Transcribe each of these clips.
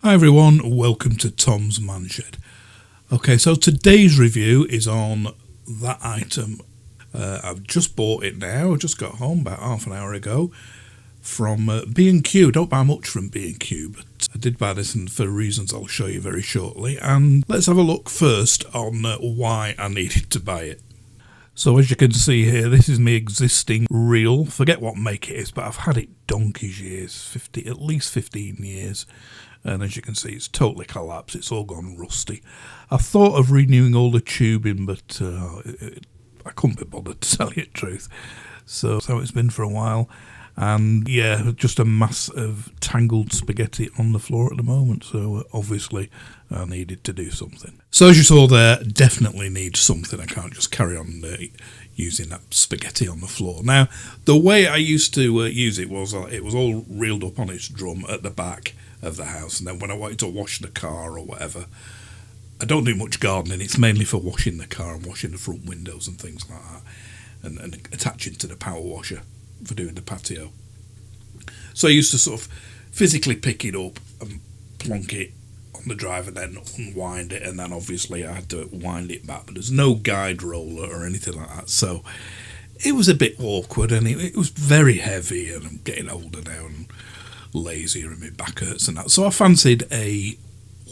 Hi everyone, welcome to Tom's Man Shed. Okay, so today's review is on that item. I've just bought it now. I just got home about half an hour ago from B&Q. Don't buy much from B&Q, but I did buy this for reasons I'll show you very shortly. And let's have a look first on why I needed to buy it. So as you can see here, this is my existing reel. Forget what make it is, but I've had it donkey's years, at least 15 years. And as you can see, it's totally collapsed. It's all gone rusty. I thought of renewing all the tubing, but I couldn't be bothered, to tell you the truth. So it's been for a while. And yeah, just a mass of tangled spaghetti on the floor at the moment. So obviously I needed to do something. So as you saw there, definitely need something. I can't just carry on using that spaghetti on the floor. Now, the way I used to use it was all reeled up on its drum at the back of the house, and then when I wanted to wash the car or whatever, I don't do much gardening. It's mainly for washing the car and washing the front windows and things like that, and attaching to the power washer for doing the patio. So I used to sort of physically pick it up and plonk it on the drive and then unwind it, and then obviously I had to wind it back, but there's no guide roller or anything like that, so it was a bit awkward, and it was very heavy, and I'm getting older now and lazier and my back hurts and that. So I fancied a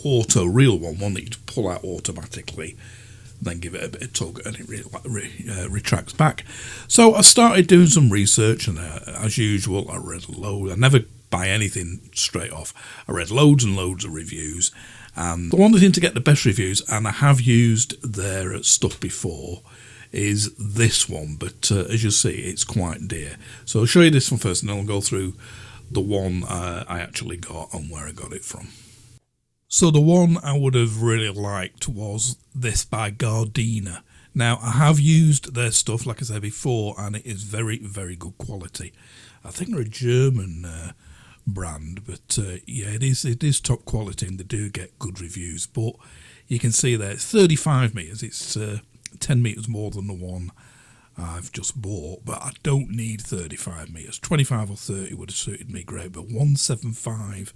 auto reel one that you pull out automatically, then give it a bit of tug and it retracts back. So I started doing some research, and as usual I read loads. I never buy anything straight off. I read loads and loads of reviews, and the one that seemed to get the best reviews, and I have used their stuff before, is this one, but as you'll see, it's quite dear. So I'll show you this one first, and then I'll go through the one I actually got and where I got it from. So the one I would have really liked was this by GARDENA. Now, I have used their stuff, like I said before, and it is very, very good quality. I think they're a German brand, but yeah, it is top quality, and they do get good reviews. But you can see there, it's 35 metres. It's 10 metres more than the one I've just bought, but I don't need 35 metres. 25 or 30 would have suited me great, but 175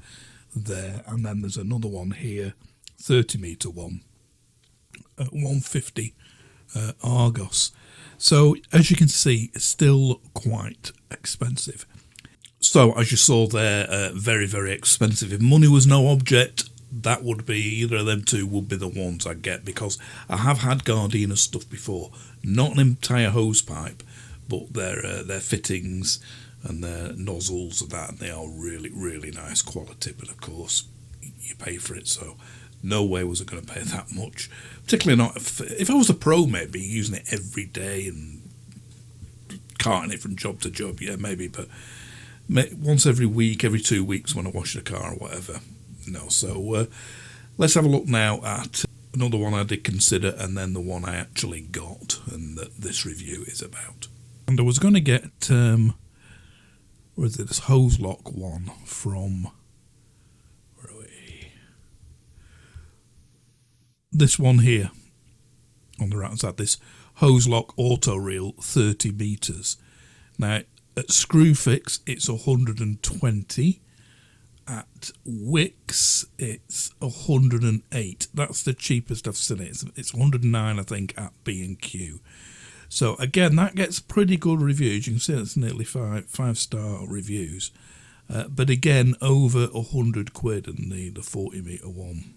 there, and then there's another one here, 30 metre one, 150 Argos. So as you can see, it's still quite expensive. So as you saw there, very, very expensive. If money was no object, that would be, either of them two would be the ones I'd get, because I have had GARDENA stuff before. Not an entire hose pipe, but their fittings and their nozzles and that, and they are really, really nice quality. But of course, you pay for it, so no way was I going to pay that much. Particularly not if I was a pro, maybe using it every day and carting it from job to job, yeah, maybe. But once every week, every 2 weeks when I wash the car or whatever, no. So let's have a look now at another one I did consider, and then the one I actually got, and that this review is about. And I was going to get where is it, this HOZELOCK one from, where are we? This one here on the right side, this HOZELOCK auto reel 30 metres. Now at Screwfix it's 120. At Wix, it's 108. That's the cheapest I've seen it. It's 109, I think, at B&Q. So again, that gets pretty good reviews. You can see it's nearly five-star reviews. But again, over 100 quid, and the 40 metre one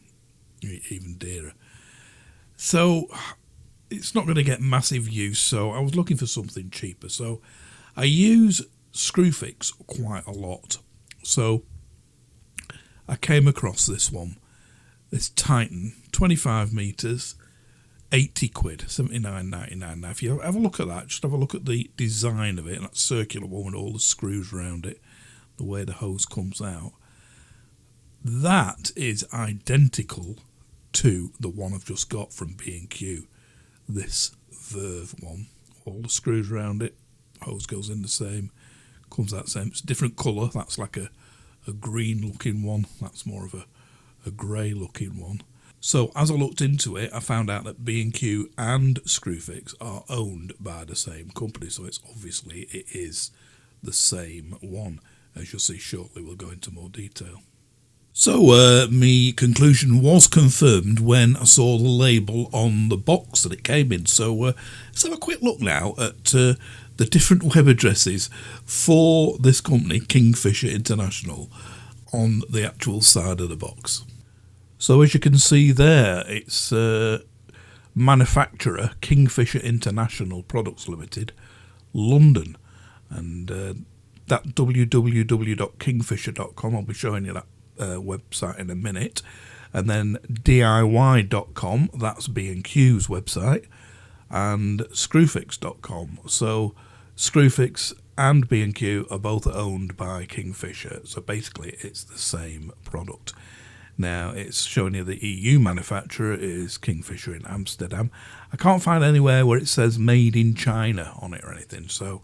even dearer. So it's not going to get massive use. So I was looking for something cheaper. So I use Screwfix quite a lot. So I came across this one, this Titan, 25 metres, 80 quid, 79.99. Now, if you have a look at that, just have a look at the design of it, that circular one with all the screws around it, the way the hose comes out. That is identical to the one I've just got from B&Q, this Verve one. All the screws around it, hose goes in the same, comes out the same. It's a different colour, that's like a green looking one, that's more of a grey looking one. So as I looked into it, I found out that B&Q and Screwfix are owned by the same company, so it is the same one. As you'll see shortly, we'll go into more detail. So my conclusion was confirmed when I saw the label on the box that it came in. So let's have a quick look now at the different web addresses for this company, Kingfisher International, on the actual side of the box. So as you can see there, it's manufacturer Kingfisher International Products Limited, London, and that www.kingfisher.com, I'll be showing you that website in a minute, and then DIY.com, that's B&Q's website, and Screwfix.com. So Screwfix and B&Q are both owned by Kingfisher, so basically it's the same product. Now it's showing you the EU manufacturer is Kingfisher in Amsterdam. I can't find anywhere where it says made in China on it or anything, so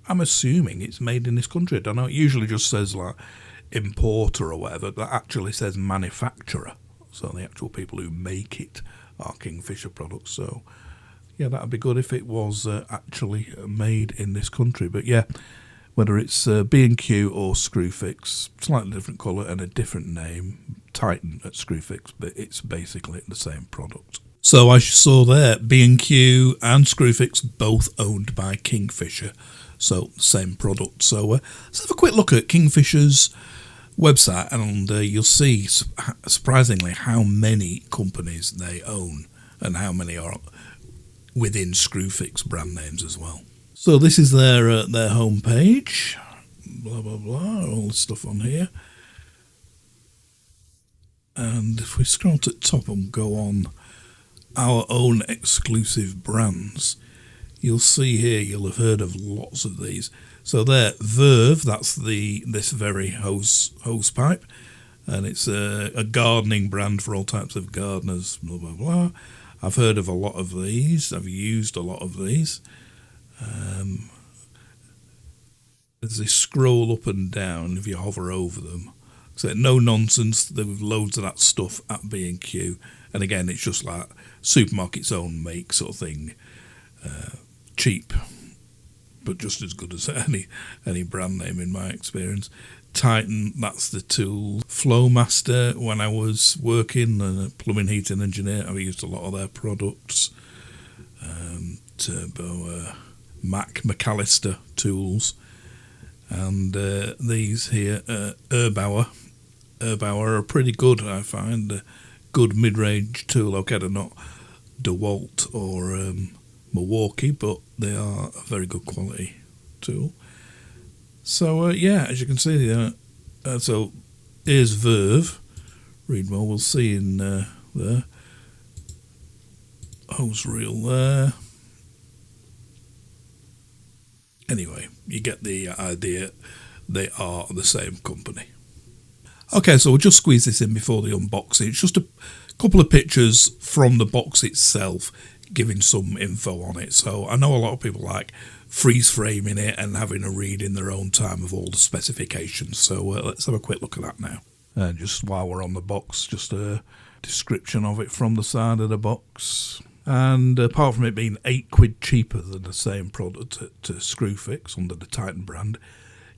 I'm assuming it's made in this country. I don't know, it usually just says like importer or whatever, but actually says manufacturer, so the actual people who make it are Kingfisher products. So yeah, that'd be good if it was actually made in this country. But yeah, whether it's B&Q or Screwfix, slightly different colour and a different name, Titan at Screwfix, but it's basically the same product. So as you saw there, B&Q and Screwfix both owned by Kingfisher, so same product. So let's have a quick look at Kingfisher's website, and you'll see surprisingly how many companies they own and how many are within Screwfix brand names as well. So this is their homepage, blah blah blah, all the stuff on here. And if we scroll to the top and go on our own exclusive brands, you'll see here, you'll have heard of lots of these. So there, Verve, that's this very hose pipe, and it's a gardening brand for all types of gardeners, blah blah blah. I've heard of a lot of these, I've used a lot of these. As they scroll up and down, if you hover over them, so no nonsense, there was loads of that stuff at B&Q, and again it's just like supermarket's own make sort of thing, cheap but just as good as any brand name in my experience. Titan, that's the tool. Flowmaster, when I was working as a plumbing heating engineer, I used a lot of their products. Turbo, McAllister tools, and these here, Erbauer are pretty good, I find. A good mid-range tool. Okay, they're not DeWalt or Milwaukee, but they are a very good quality tool. So yeah, as you can see, so here's Verve. Read more, we'll see in there. Hose reel there. Anyway, you get the idea. They are the same company. Okay, so we'll just squeeze this in before the unboxing. It's just a couple of pictures from the box itself, giving some info on it. So I know a lot of people like freeze framing it and having a read in their own time of all the specifications. So let's have a quick look at that now. Just while we're on the box, just a description of it from the side of the box. And apart from it being £8 cheaper than the same product to Screwfix under the Titan brand,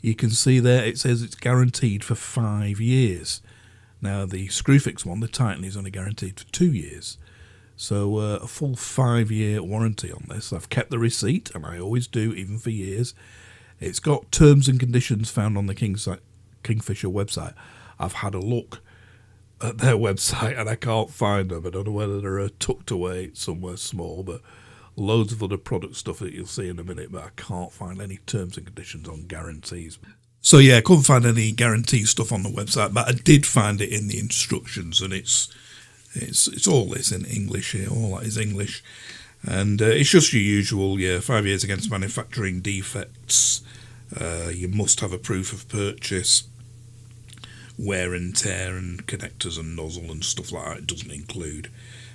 you can see there it says it's guaranteed for 5 years. Now the Screwfix one, the Titan, is only guaranteed for 2 years. So a full 5-year warranty on this. I've kept the receipt, and I always do, even for years. It's got terms and conditions found on the Kingfisher website. I've had a look at their website and I can't find them. I don't know whether they're tucked away somewhere small, but loads of other product stuff that you'll see in a minute, but I can't find any terms and conditions on guarantees. So yeah, I couldn't find any guarantee stuff on the website, but I did find it in the instructions, and it's all this in English here. All that is English, and it's just your usual, 5 years against manufacturing defects. You must have a proof of purchase. Wear and tear and connectors and nozzle and stuff like that it doesn't include.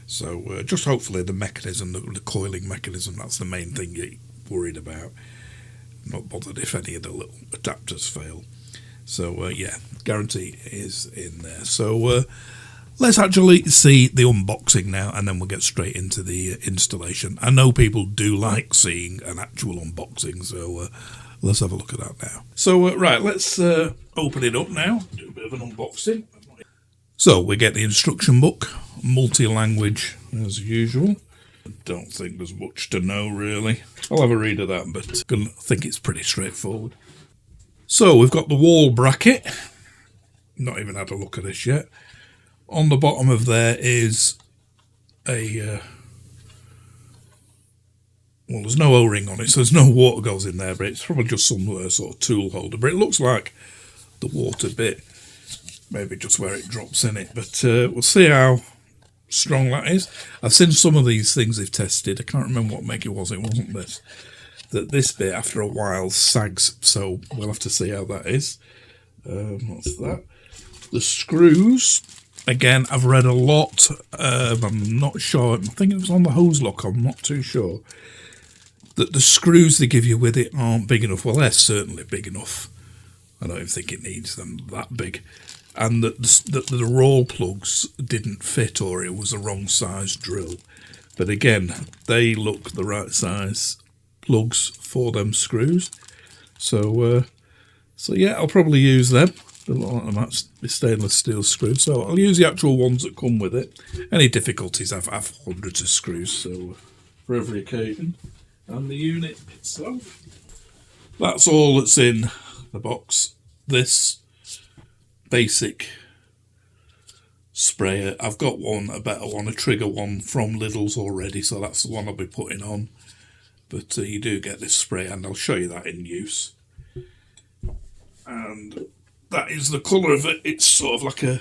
So just hopefully the mechanism, the coiling mechanism, that's the main thing you're worried about. Not bothered if any of the little adapters fail. So yeah, guarantee is in there. So let's actually see the unboxing now, and then we'll get straight into the installation. I know people do like seeing an actual unboxing, so let's have a look at that now. So right, let's open it up now, do a bit of an unboxing. So we get the instruction book, multi-language as usual. I don't think there's much to know really. I'll have a read of that, but I think it's pretty straightforward. So we've got the wall bracket. Not even had a look at this yet. On the bottom of there is a well, there's no O-ring on it, so there's no water goes in there, but it's probably just some sort of tool holder. But it looks like the water bit, maybe just where it drops in it. But we'll see how strong that is. I've seen some of these things they've tested. I can't remember what make it was. It wasn't this. That this bit, after a while, sags. So we'll have to see how that is. What's that? The screws. Again, I've read a lot. I'm not sure. I think it was on the HOZELOCK. I'm not too sure. That the screws they give you with it aren't big enough. Well, they're certainly big enough. I don't even think it needs them that big. And that the roll plugs didn't fit, or it was the wrong size drill. But again, they look the right size plugs for them screws. So yeah, I'll probably use them. They look like they might be stainless steel screws. So I'll use the actual ones that come with it. Any difficulties, I've hundreds of screws, so for every occasion. And the unit itself. That's all that's in the box. This basic sprayer. I've got one, a better one, a trigger one from Lidl's already, so that's the one I'll be putting on. But you do get this spray, and I'll show you that in use. And that is the colour of it. It's sort of like a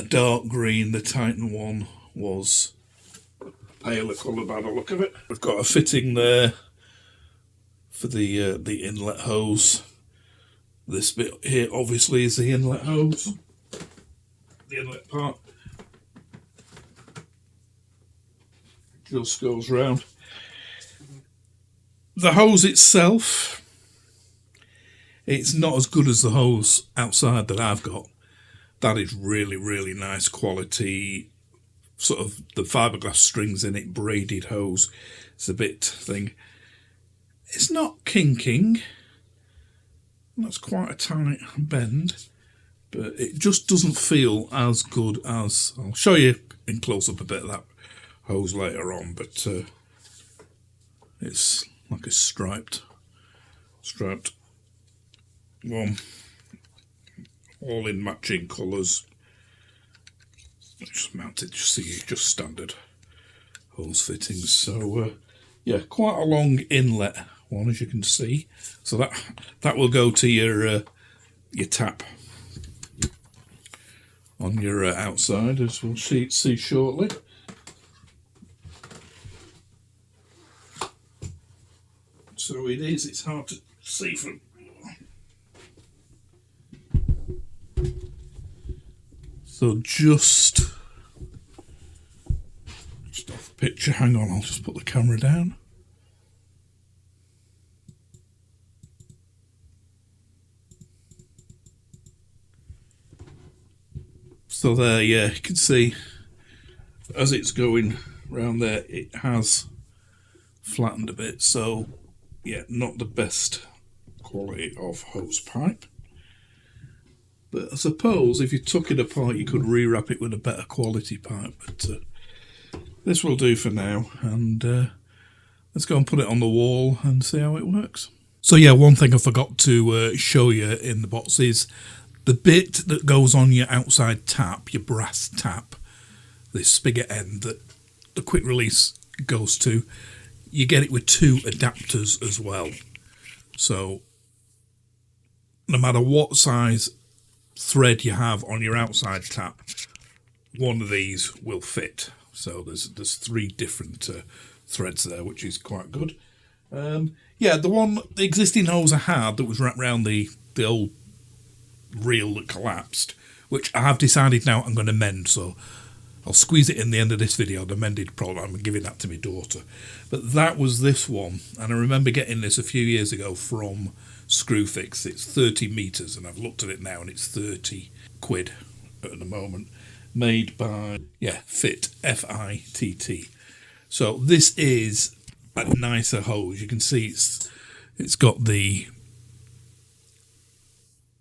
dark green. The Titan one was paler colour by the look of it. We've got a fitting there for the inlet hose. This bit here obviously is the inlet hose, the inlet part. Just goes round. The hose itself, it's not as good as the hose outside that I've got. That is really, really nice quality. Sort of the fiberglass strings in it, braided hose. It's a bit thing. It's not kinking. That's quite a tight bend, but it just doesn't feel as good as. I'll show you in close up a bit of that hose later on, but it's like a striped one, all in matching colours. Just mounted, just standard hose fittings. So yeah, quite a long inlet one, as you can see. So that will go to your tap on your outside, as we'll see shortly. So it is. It's hard to see from. So just off picture, hang on, I'll just put the camera down. So there, yeah, you can see as it's going round there, it has flattened a bit. So yeah, not the best quality of hose pipe. But I suppose if you took it apart, you could rewrap it with a better quality pipe. But this will do for now. And let's go and put it on the wall and see how it works. So yeah, one thing I forgot to show you in the box is the bit that goes on your outside tap, your brass tap, this spigot end that the quick release goes to. You get it with two adapters as well. So no matter what size thread you have on your outside tap, one of these will fit. So there's three different threads there, which is quite good. Yeah, the existing hose I had that was wrapped around the old reel that collapsed, which I have decided now I'm going to mend. So I'll squeeze it in the end of this video, the mended product. I'm giving that to my daughter. But that was this one, and I remember getting this a few years ago from Screwfix. It's 30 metres, and I've looked at it now, and it's 30 quid at the moment. Made by, yeah, Fit, F-I-T-T. So this is a nicer hose. You can see it's got the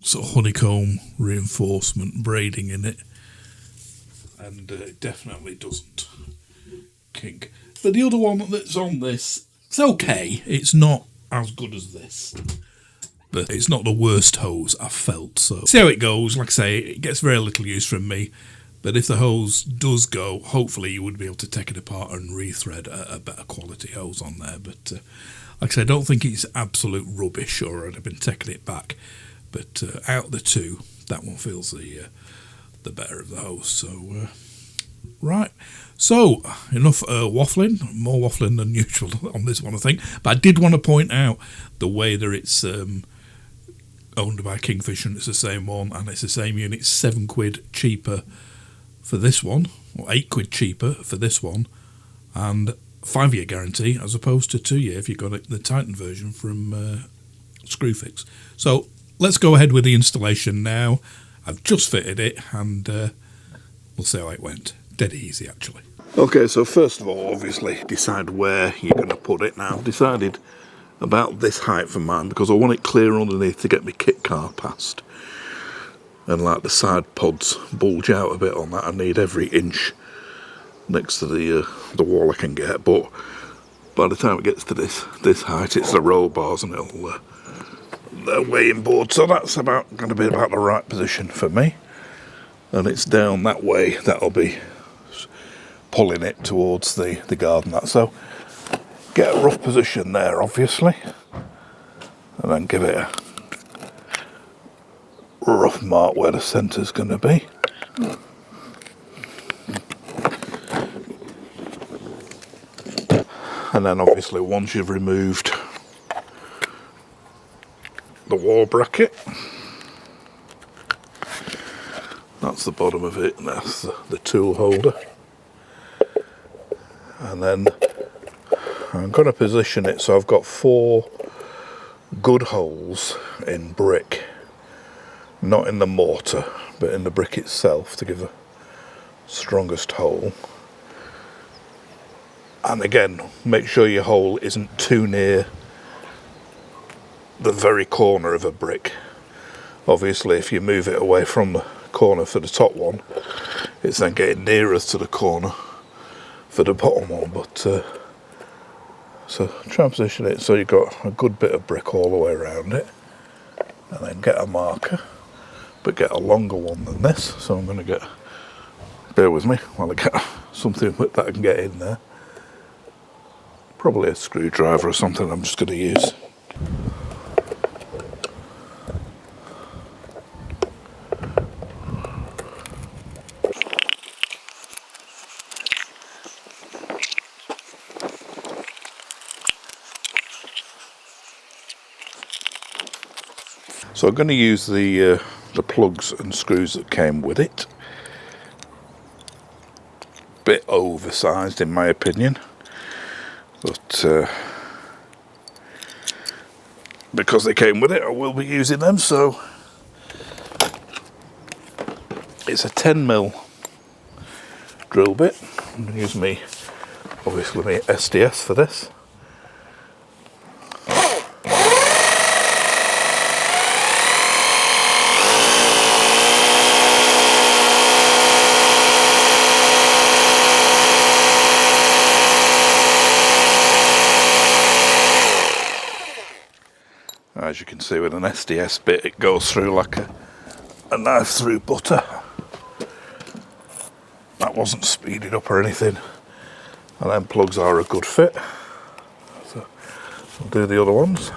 sort of honeycomb reinforcement braiding in it, and it definitely doesn't kink. But the other one that's on this, it's okay. It's not as good as this, but it's not the worst hose I've felt. So see how it goes. Like I say, it gets very little use from me, but if the hose does go, hopefully you would be able to take it apart and rethread a better quality hose on there. But like I say, I don't think it's absolute rubbish, or I'd have been taking it back. But out of the two, that one feels the better of the hose. So right. So, enough waffling, more waffling than usual on this one, I think. But I did want to point out the way that it's owned by Kingfisher, and it's the same one, and it's the same unit, £7 cheaper for this one, or £8 cheaper for this one, and 5-year guarantee as opposed to 2-year if you got it, the Titan version from Screwfix. So, let's go ahead with the installation now. I've just fitted it, and we'll see how it went. Dead easy, actually. Okay, so first of all, obviously, decide where you're going to put it. Now, I've decided about this height for mine because I want it clear underneath to get my kit car past. And like the side pods bulge out a bit on that, I need every inch next to the wall I can get. But by the time it gets to this height, it's the roll bars and they're weighing board. So that's going to be about the right position for me. And it's down that way that'll be pulling it towards the garden. So get a rough position there, obviously, and then give it a rough mark where the centre's going to be. And then obviously once you've removed the wall bracket, that's the bottom of it, and that's the tool holder. And then I'm going to position it so I've got 4 good holes in brick, not in the mortar, but in the brick itself to give the strongest hole. And again, make sure your hole isn't too near the very corner of a brick. Obviously, if you move it away from the corner for the top one, it's then getting nearer to the corner for the bottom one. But so try and position it so you've got a good bit of brick all the way around it, and then get a marker, but get a longer one than this. So I'm going to get, bear with me while I get something that I can get in there, probably a screwdriver or something I'm just going to use. So I'm going to use the plugs and screws that came with it. Bit oversized in my opinion, but because they came with it, I will be using them. So it's a 10mm drill bit. I'm going to use obviously my SDS for this. As you can see with an SDS bit, it goes through like a knife through butter. That wasn't speeded up or anything. And then plugs are a good fit. So I'll do the other ones.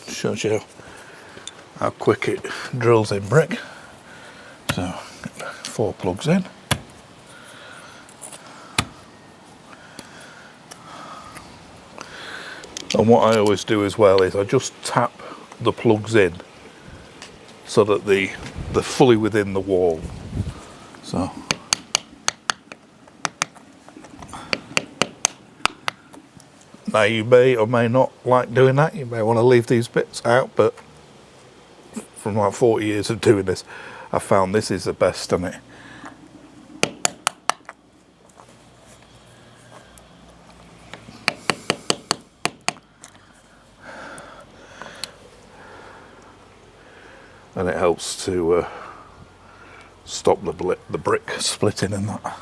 Shows you how quick it drills in brick. So 4 plugs in. And what I always do as well is I just tap the plugs in so that they're fully within the wall. So now you may or may not like doing that, you may want to leave these bits out, but from like 40 years of doing this, I found this is the best on it. And it helps to stop the brick splitting and that.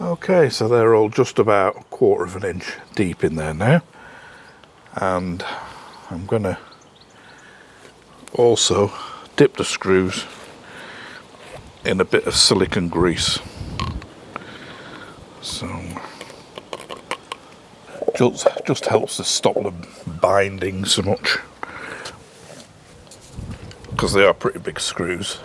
Okay, so they're all just about 1/4 of an inch deep in there now. And I'm gonna also dip the screws in a bit of silicone grease. So just helps to stop them binding so much, because they are pretty big screws.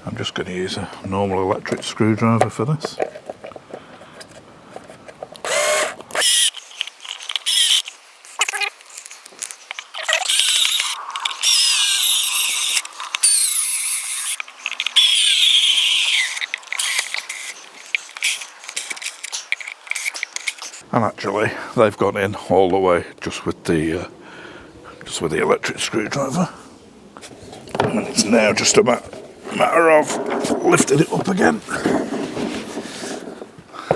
I'm just going to use a normal electric screwdriver for this. And actually, they've gone in all the way just with the electric screwdriver. And it's now just a matter of lifting it up again,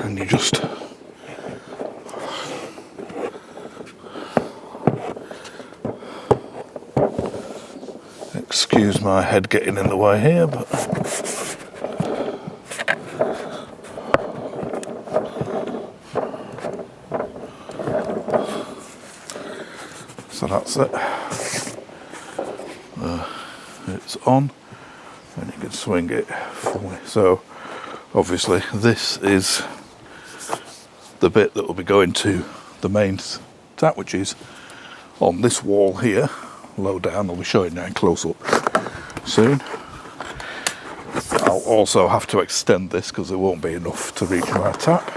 and you just excuse my head getting in the way here, but so that's it. It's on, and you can swing it fully. So obviously this is the bit that will be going to the main tap, which is on this wall here, low down. I'll be showing you in close up soon. I'll also have to extend this because there won't be enough to reach my tap,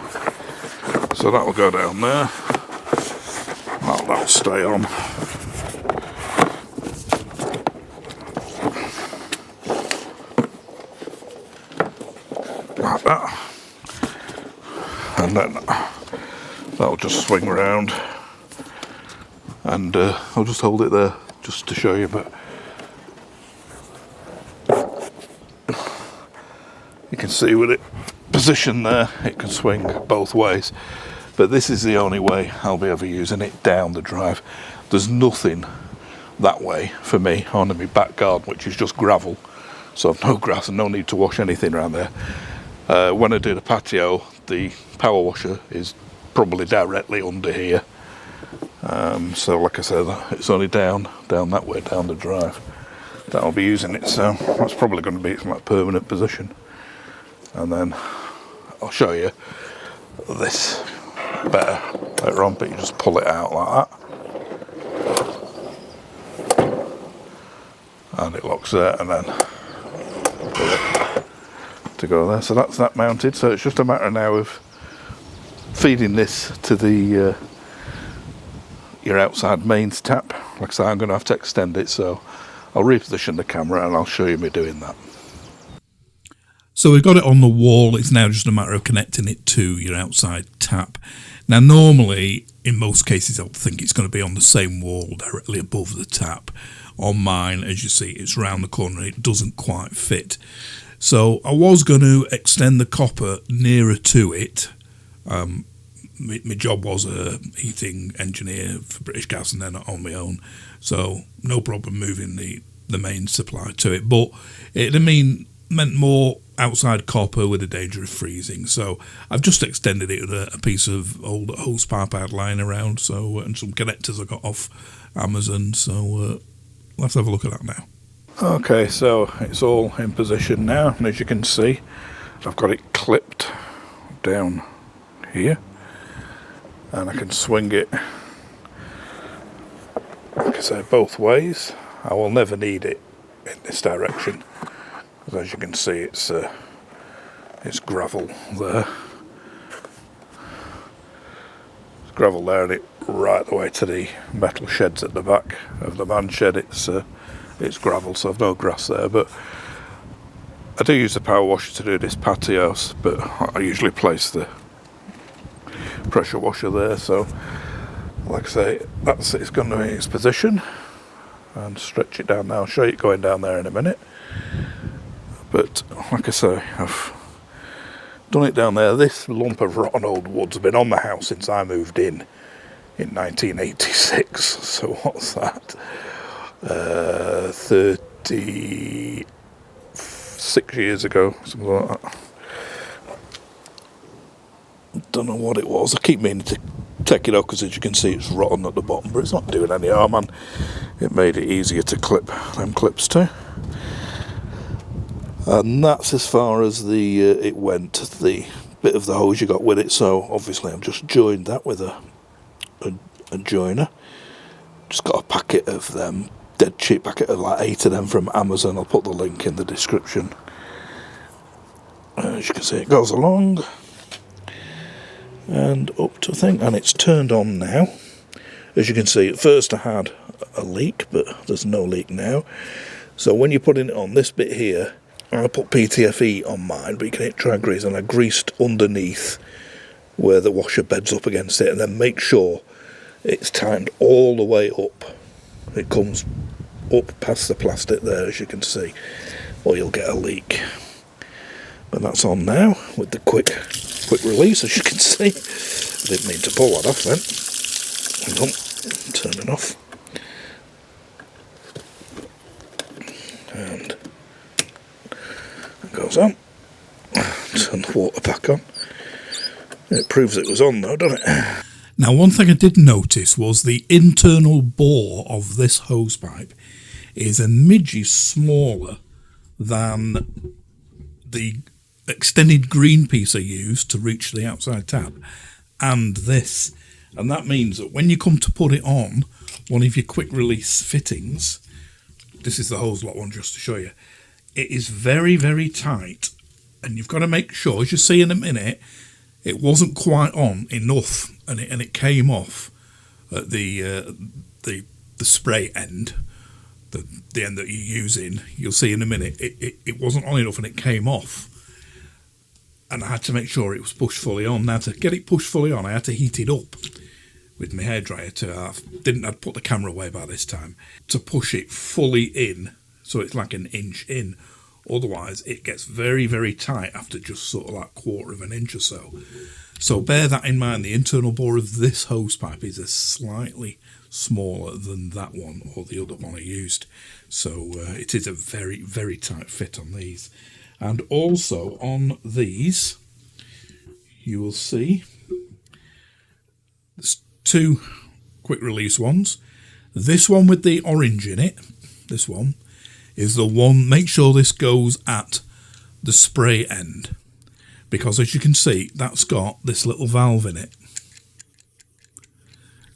so that will go down there. That'll stay on. Like that, and then that'll just swing around, and I'll just hold it there just to show you, but you can see with it positioned there, it can swing both ways, but this is the only way I'll be ever using it down the drive. There's nothing that way for me on my back garden, which is just gravel, so I've no grass and no need to wash anything around there. When I do the patio, the power washer is probably directly under here. So like I said, it's only down that way, down the drive, that I'll be using it. So that's probably going to be like permanent position. And then I'll show you this better later on, but you just pull it out like that. And it locks there, and then to go there. So that's that mounted. So it's just a matter now of feeding this to the your outside mains tap. Like I say, I'm going to have to extend it, so I'll reposition the camera and I'll show you me doing that. So we've got it on the wall. It's now just a matter of connecting it to your outside tap. Now normally, in most cases, I would think it's going to be on the same wall directly above the tap. On mine, as you see, it's round the corner. It doesn't quite fit. So I was going to extend the copper nearer to it. My job was a heating engineer for British Gas, and then on my own, so no problem moving the main supply to it. But it meant more outside copper with the danger of freezing. So I've just extended it with a piece of old hose pipe I had lying around. So and some connectors I got off Amazon. So let's have a look at that now. Okay, so it's all in position now, and as you can see, I've got it clipped down here, and I can swing it like I say, both ways. I will never need it in this direction, because as you can see, it's gravel there. It's gravel there, and it right the way to the metal sheds at the back of the man shed. It's gravel, so I've no grass there. But I do use the power washer to do this patio, but I usually place the pressure washer there. So, like I say, it's going to be its position, and stretch it down now. I'll show you it going down there in a minute. But like I say, I've done it down there. This lump of rotten old wood's been on the house since I moved in 1986. So what's that? 36 years ago, something like that. Don't know what it was. I keep meaning to take it out, because as you can see, it's rotten at the bottom, but it's not doing any harm, and it made it easier to clip them clips to. And that's as far as it went, the bit of the hose you got with it. So obviously I've just joined that with a joiner. Just got a packet of them, dead cheap packet of like 8 of them from Amazon. I'll put the link in the description. As you can see, it goes along and up to thing, and it's turned on now. As you can see, at first I had a leak, but there's no leak now. So when you're putting it on, this bit here, I put PTFE on mine, but you can hit dry grease, and I greased underneath where the washer beds up against it, and then make sure it's tightened all the way up. It comes up past the plastic there, as you can see, or you'll get a leak. But that's on now with the quick release, as you can see. I didn't mean to pull that off then. Hang on, turn it off. And it goes on. Turn the water back on. It proves it was on though, doesn't it? Now, one thing I did notice was the internal bore of this hose pipe is a midge smaller than the extended green piece I used to reach the outside tap, and this. And that means that when you come to put it on one of your quick release fittings, this is the HOZELOCK one just to show you, it is very, very tight, and you've got to make sure, as you see in a minute, it wasn't quite on enough, and it came off at the spray end, the end that you're using. You'll see in a minute, it wasn't on enough, and it came off. And I had to make sure it was pushed fully on. Now, to get it pushed fully on, I had to heat it up with my hairdryer. I'd put the camera away by this time, to push it fully in, so it's like an inch in. Otherwise, it gets very, very tight after just sort of like 1/4 of an inch or so. So bear that in mind. The internal bore of this hose pipe is a slightly smaller than that one or the other one I used. So it is a very, very tight fit on these. And also on these, you will see there's 2 quick release ones. This one with the orange in it, this one, is the one, make sure this goes at the spray end, because as you can see, that's got this little valve in it,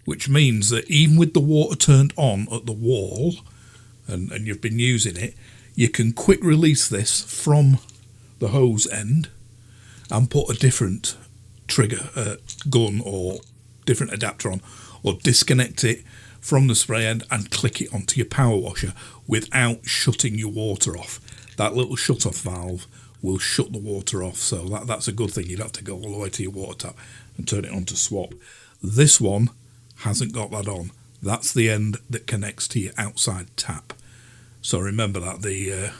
which means that even with the water turned on at the wall, and you've been using it, you can quick release this from the hose end and put a different trigger, gun or different adapter on, or disconnect it from the spray end and click it onto your power washer without shutting your water off. That little shut off valve will shut the water off, so that's a good thing. You'd have to go all the way to your water tap and turn it on to swap. This one hasn't got that on. That's the end that connects to your outside tap. So remember that the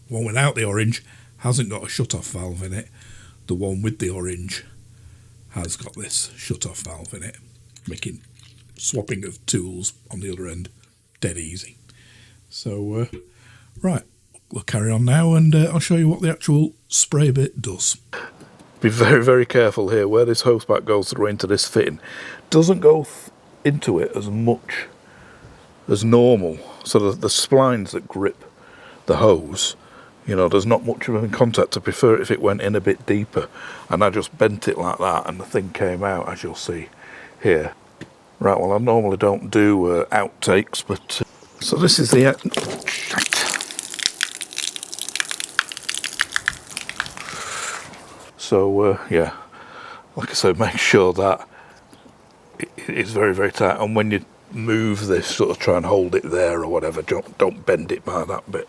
one without the orange hasn't got a shut-off valve in it. The one with the orange has got this shut-off valve in it, making swapping of tools on the other end dead easy. So, right, we'll carry on now, and I'll show you what the actual spray bit does. Be very, very careful here. Where this hose pipe goes through into this fitting doesn't go into it as much as normal. So the splines that grip the hose, you know, there's not much of them in contact. I prefer it if it went in a bit deeper, and I just bent it like that, and the thing came out, as you'll see here. Right, well I normally don't do outtakes, but so this is the so yeah, like I said, make sure that it's very, very tight, and when you move this, sort of try and hold it there or whatever, don't bend it by that bit.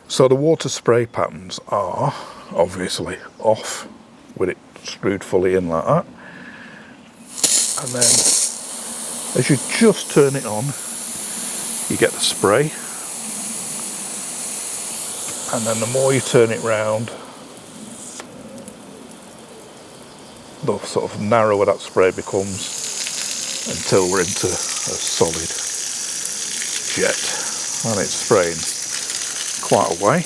So the water spray patterns are obviously off with it screwed fully in like that, and then as you just turn it on, you get the spray, and then the more you turn it round, the sort of narrower that spray becomes, until we're into a solid jet, and it's spraying quite a way.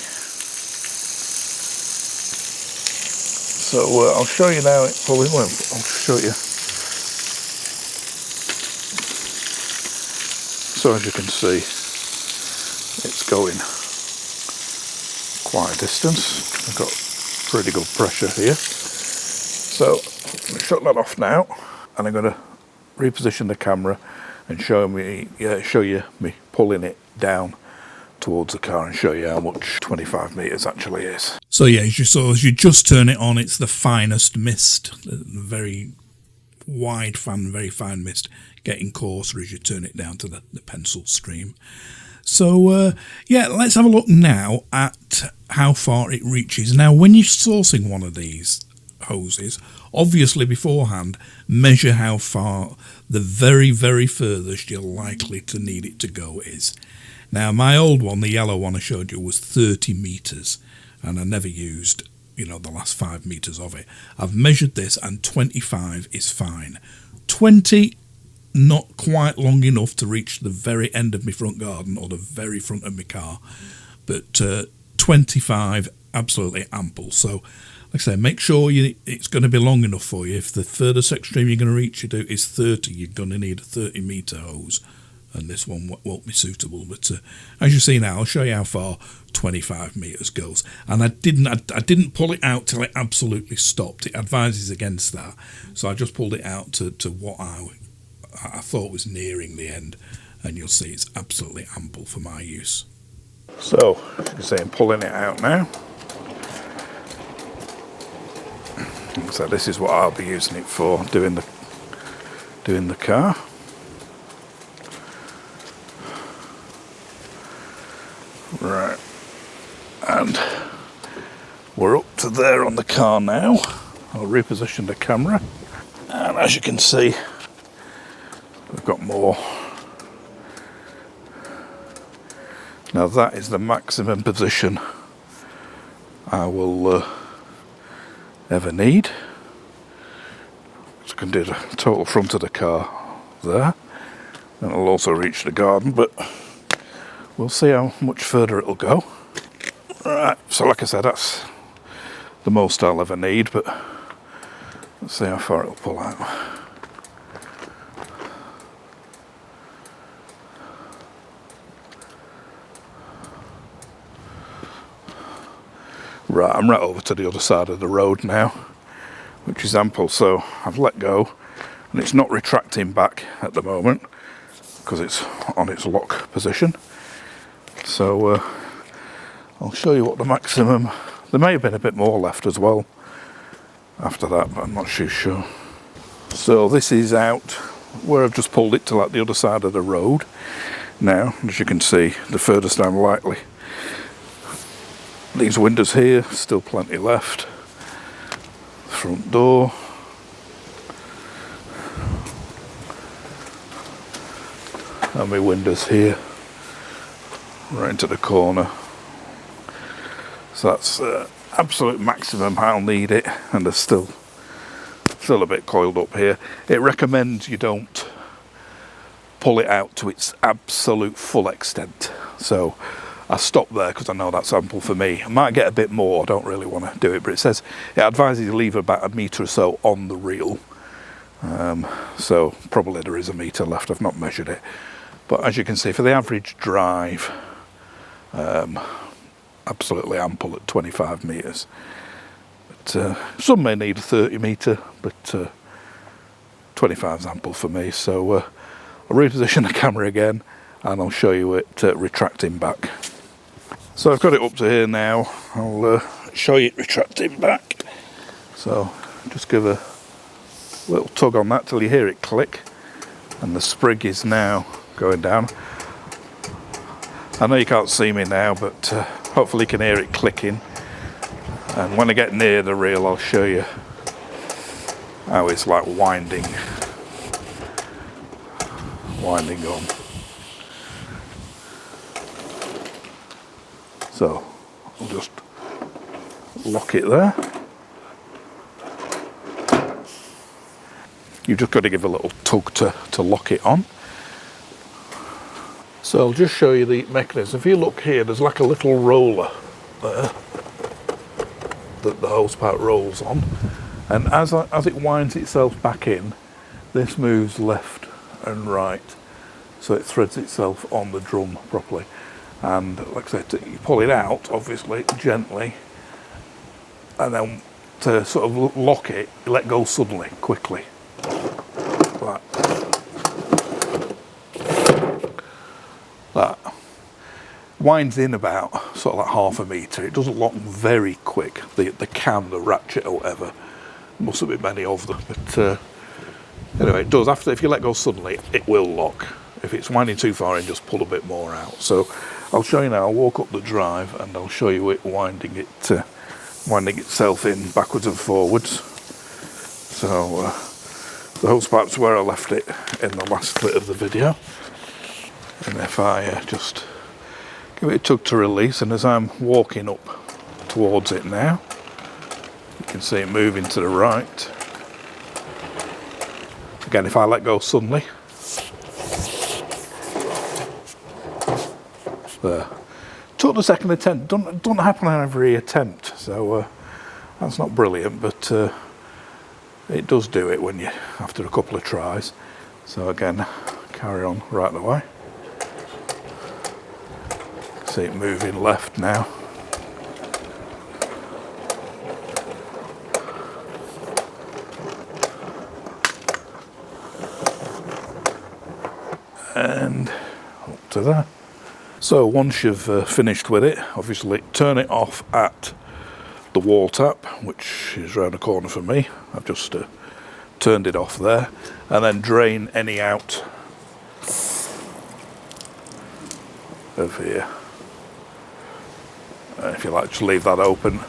So I'll show you now. I'll show you. So as you can see, it's going quite a distance. I've got pretty good pressure here. So I'm going to shut that off now, and I'm going to reposition the camera and show you me pulling it down towards the car and show you how much 25 meters actually is. So yeah, as you just turn it on, it's the finest mist, very wide fan, very fine mist, getting coarser as you turn it down to the pencil stream. So yeah, let's have a look now at how far it reaches. Now, when you're sourcing one of these hoses, obviously beforehand measure how far the very, very furthest you're likely to need it to go is. Now, my old one, the yellow one I showed you, was 30 meters, and I never used, the last 5 meters of it. I've measured this, and 25 is fine. 20, not quite long enough to reach the very end of my front garden or the very front of my car, but 25, absolutely ample. So, like I say, make sure it's going to be long enough for you. If the furthest extreme you're going to reach is 30, you're going to need a 30 meter hose, and this one won't be suitable. But as you see now, I'll show you how far 25 meters goes. And I didn't pull it out till it absolutely stopped. It advises against that, so I just pulled it out to what I thought was nearing the end, and you'll see it's absolutely ample for my use. So as you can see, I'm pulling it out now. So this is what I'll be using it for, doing the car. Right, and we're up to there on the car now. I'll reposition the camera, and as you can see, we've got more. Now that is the maximum position I will ever need. So I can do the total front of the car there, and it'll also reach the garden, but we'll see how much further it'll go. Right, so like I said, that's the most I'll ever need, but let's see how far it'll pull out. Right, I'm right over to the other side of the road now, which is ample. So I've let go, and it's not retracting back at the moment because it's on its lock position. So I'll show you what the maximum, there may have been a bit more left as well after that, but I'm not too sure. So this is out where I've just pulled it to like the other side of the road. Now, as you can see, the furthest I'm likely. These windows here, still plenty left. Front door. And my windows here, right into the corner. So that's absolute maximum I'll need it, and there's still a bit coiled up here. It recommends you don't pull it out to its absolute full extent. So I stopped there because I know that's ample for me. I might get a bit more, I don't really want to do it, but it says it advises you to leave about 1 metre or so on the reel. So probably there is 1 metre left, I've not measured it. But as you can see, for the average drive, absolutely ample at 25 metres. But some may need a 30 metre, but 25's ample for me. So I'll reposition the camera again and I'll show you it retracting back. So I've got it up to here now. I'll show you it retracting back. So just give a little tug on that till you hear it click, and the sprig is now going down. I know you can't see me now, but hopefully you can hear it clicking, and when I get near the reel I'll show you how it's like winding on. So I'll just lock it there. You've just got to give a little tug to lock it on. So I'll just show you the mechanism. If you look here, there's like a little roller there that the hose pipe rolls on, and as it winds itself back in, this moves left and right, so it threads itself on the drum properly. And like I said, you pull it out obviously gently, and then to sort of lock it, you let go suddenly, quickly. That winds in about sort of like half a metre. It doesn't lock very quick. The ratchet or whatever, mustn't be many of them, but anyway, it does. After, if you let go suddenly, it will lock. If it's winding too far in, just pull a bit more out. So I'll show you now. I'll walk up the drive and I'll show you it winding itself in backwards and forwards. So the hose pipe's where I left it in the last bit of the video. And if I just give it a tug to release, and as I'm walking up towards it now, you can see it moving to the right. Again, if I let go suddenly, there. Took the second attempt. Don't happen on every attempt, so that's not brilliant, but it does do it when you, after a couple of tries. So again, carry on right the way. See it moving left now. And up to there. So once you've finished with it, obviously turn it off at the wall tap, which is round the corner for me. I've just turned it off there, and then drain any out of here. If you like, just leave that open.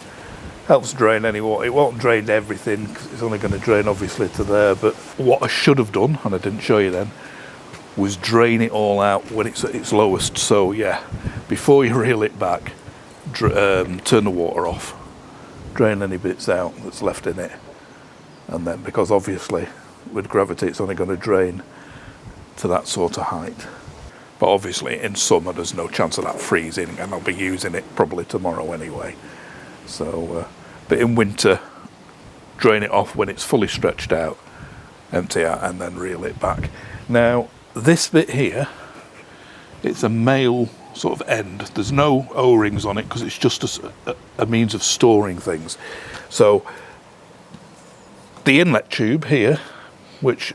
Helps drain any water. It won't drain everything because it's only going to drain obviously to there, but what I should have done, and I didn't show you then, was drain it all out when it's at its lowest. So yeah, before you reel it back, turn the water off, drain any bits out that's left in it, and then, because obviously with gravity it's only going to drain to that sort of height. But obviously in summer there's no chance of that freezing, and I'll be using it probably tomorrow anyway. So but in winter, drain it off when it's fully stretched out, empty out, and then reel it back. Now this bit here, it's a male sort of end. There's no O-rings on it because it's just a means of storing things. So the inlet tube here, which,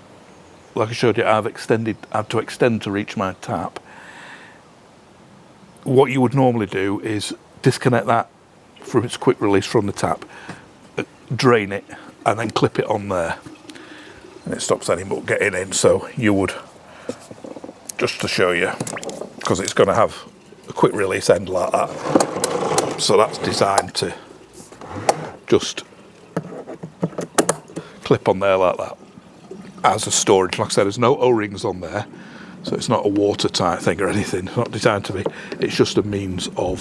like I showed you, I've had to extend to reach my tap. What you would normally do is disconnect that from its quick release from the tap, drain it, and then clip it on there, and it stops any more getting in. So you would, just to show you, because it's going to have a quick release end like that, so that's designed to just clip on there like that as a storage. Like I said, there's no O-rings on there, so it's not a watertight thing or anything. It's not designed to be. It's just a means of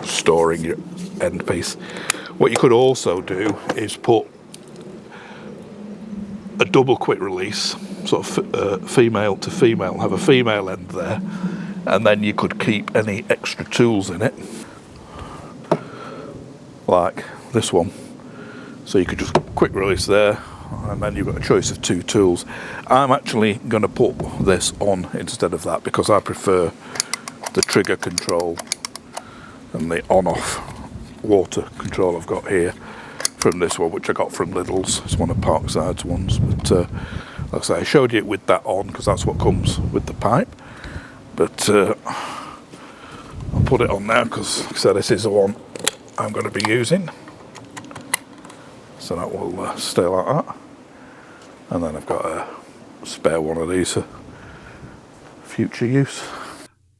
storing your end piece. What you could also do is put a double quick release, sort of female to female, have a female end there, and then you could keep any extra tools in it, like this one. So you could just quick release there, and then you've got a choice of two tools. I'm actually going to put this on instead of that because I prefer the trigger control and the on-off water control I've got here from this one, which I got from Lidl's. It's one of Parkside's ones, but like I say, I showed you it with that on because that's what comes with the pipe. But I'll put it on now because, like I said, this is the one I'm going to be using. So that will stay like that. And then I've got a spare one of these for future use.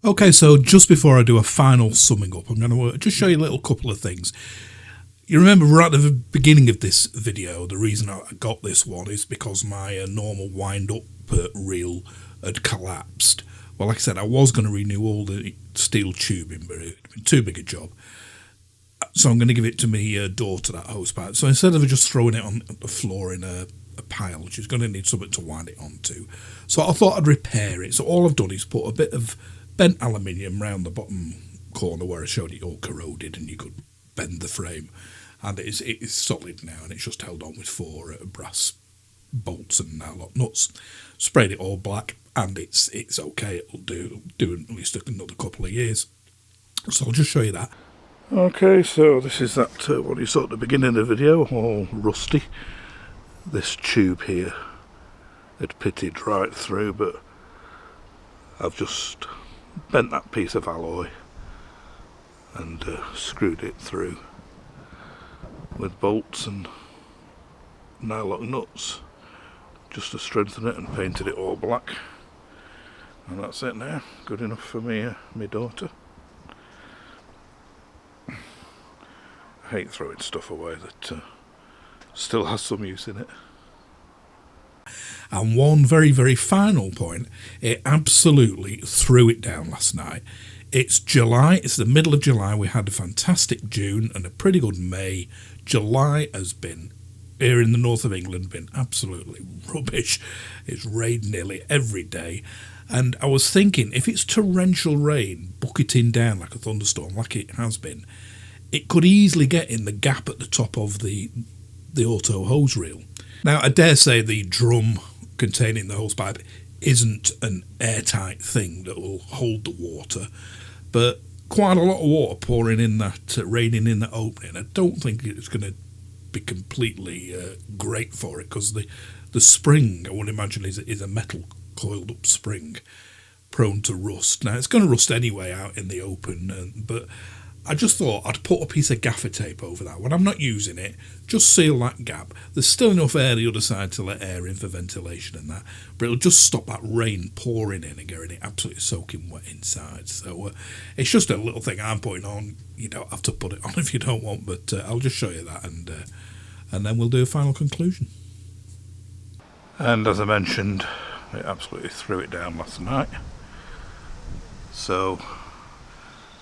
Okay, so just before I do a final summing up, I'm going to just show you a little couple of things. You remember right at the beginning of this video, the reason I got this one is because my normal wind-up reel had collapsed. Well, like I said, I was going to renew all the steel tubing, but it had been too big a job. So I'm going to give it to my daughter, that hosepipe. So instead of just throwing it on the floor in a pile, she's going to need something to wind it onto. So I thought I'd repair it. So all I've done is put a bit of bent aluminium round the bottom corner where I showed it all corroded and you could bend the frame. And it is solid now, and it's just held on with 4 brass bolts and nylon nuts. Sprayed it all black, and it's okay. It'll do at least another couple of years. So I'll just show you that. Okay, so this is that what you saw at the beginning of the video, all rusty. This tube here had pitted right through, but I've just bent that piece of alloy and screwed it through with bolts and nylon nuts just to strengthen it, and painted it all black. And that's it now, good enough for me, my daughter. I hate throwing stuff away that still has some use in it. And one very, very final point, it absolutely threw it down last night. It's July, it's the middle of July, we had a fantastic June and a pretty good May. July has been, here in the north of England, been absolutely rubbish. It's rained nearly every day. And I was thinking, if it's torrential rain bucketing down like a thunderstorm, like it has been, it could easily get in the gap at the top of the auto hose reel. Now, I dare say the drum containing the hose pipe isn't an airtight thing that will hold the water, but quite a lot of water pouring in that, raining in that opening. I don't think it's going to be completely great for it, because the spring, I would imagine, is a metal coiled up spring prone to rust. Now, it's going to rust anyway out in the open, but I just thought I'd put a piece of gaffer tape over that. When I'm not using it, just seal that gap. There's still enough air the other side to let air in for ventilation and that, but it'll just stop that rain pouring in and getting it absolutely soaking wet inside. So it's just a little thing I'm putting on. You don't have to put it on if you don't want, but I'll just show you that, and then we'll do a final conclusion. And as I mentioned, it absolutely threw it down last night. So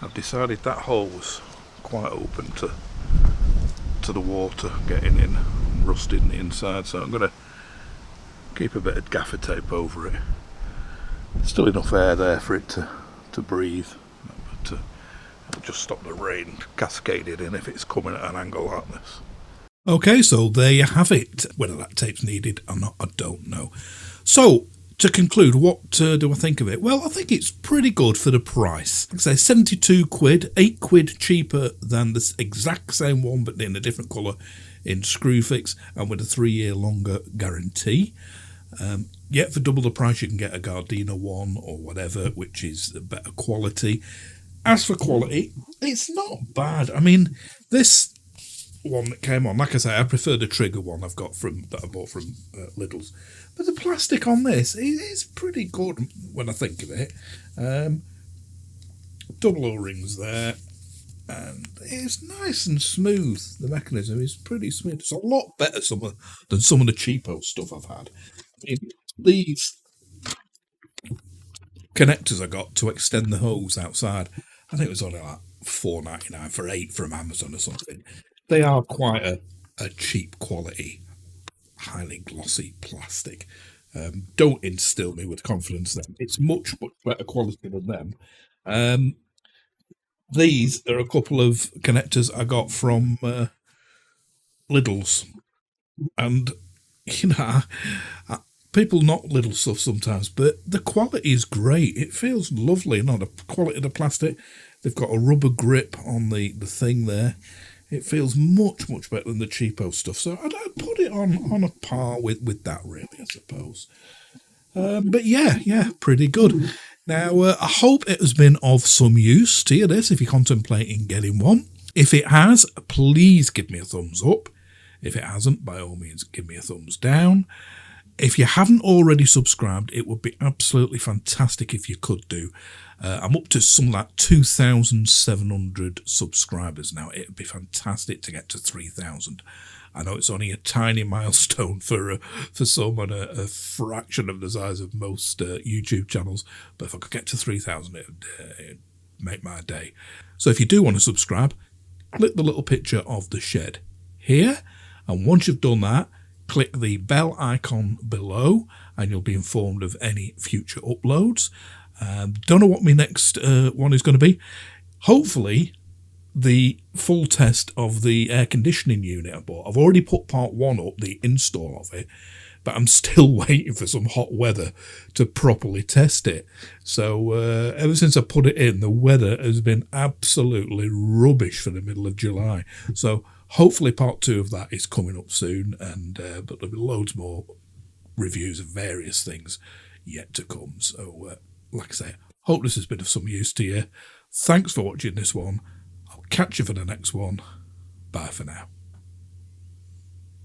I've decided that hole was quite open to the water getting in and rusting the inside, so I'm going to keep a bit of gaffer tape over it. There's still enough air there for it to breathe, but it'll just stop the rain cascading in if it's coming at an angle like this. Okay, so there you have it. Whether that tape's needed or not, I don't know. So, to conclude, what do I think of it? Well, I think it's pretty good for the price. Like I say, 72 quid, 8 quid cheaper than this exact same one, but in a different colour in Screwfix, and with a 3-year longer guarantee. Yet for double the price you can get a Gardena one or whatever, which is better quality. As for quality, it's not bad. I mean, this one that came on, like I say, I prefer the trigger one I've got that I bought from Lidl's. But the plastic on this is pretty good when I think of it. Double O-rings there, and it's nice and smooth. The mechanism is pretty smooth. It's a lot better than some of the cheapo stuff I've had. I mean, these connectors I got to extend the hose outside, I think it was only like $4.99 for 8 from Amazon or something. They are quite a cheap quality, highly glossy plastic. Don't instill me with confidence then. It's much, much better quality than them. These are a couple of connectors I got from Lidl's. And, you know, people knock Lidl stuff sometimes, but the quality is great. It feels lovely. The quality of the plastic. They've got a rubber grip on the thing there. It feels much, much better than the cheapo stuff. So I'd put it on a par with that, really, I suppose. But yeah, pretty good. Now, I hope it has been of some use to you, this, if you're contemplating getting one. If it has, please give me a thumbs up. If it hasn't, by all means, give me a thumbs down. If you haven't already subscribed, it would be absolutely fantastic if you could do. I'm up to some like 2,700 subscribers now. It would be fantastic to get to 3,000. I know it's only a tiny milestone for some and a fraction of the size of most YouTube channels, but if I could get to 3,000, it would make my day. So if you do want to subscribe, click the little picture of the shed here, and once you've done that, click the bell icon below and you'll be informed of any future uploads. Don't know what my next one is going to be. Hopefully the full test of the air conditioning unit I bought. I've already put part 1 up, the install of it, but I'm still waiting for some hot weather to properly test it. So ever since I put it in, the weather has been absolutely rubbish for the middle of July. So hopefully part 2 of that is coming up soon, and but there'll be loads more reviews of various things yet to come. So like I say, hope this has been of some use to you. Thanks for watching this one. I'll catch you for the next one. Bye for now.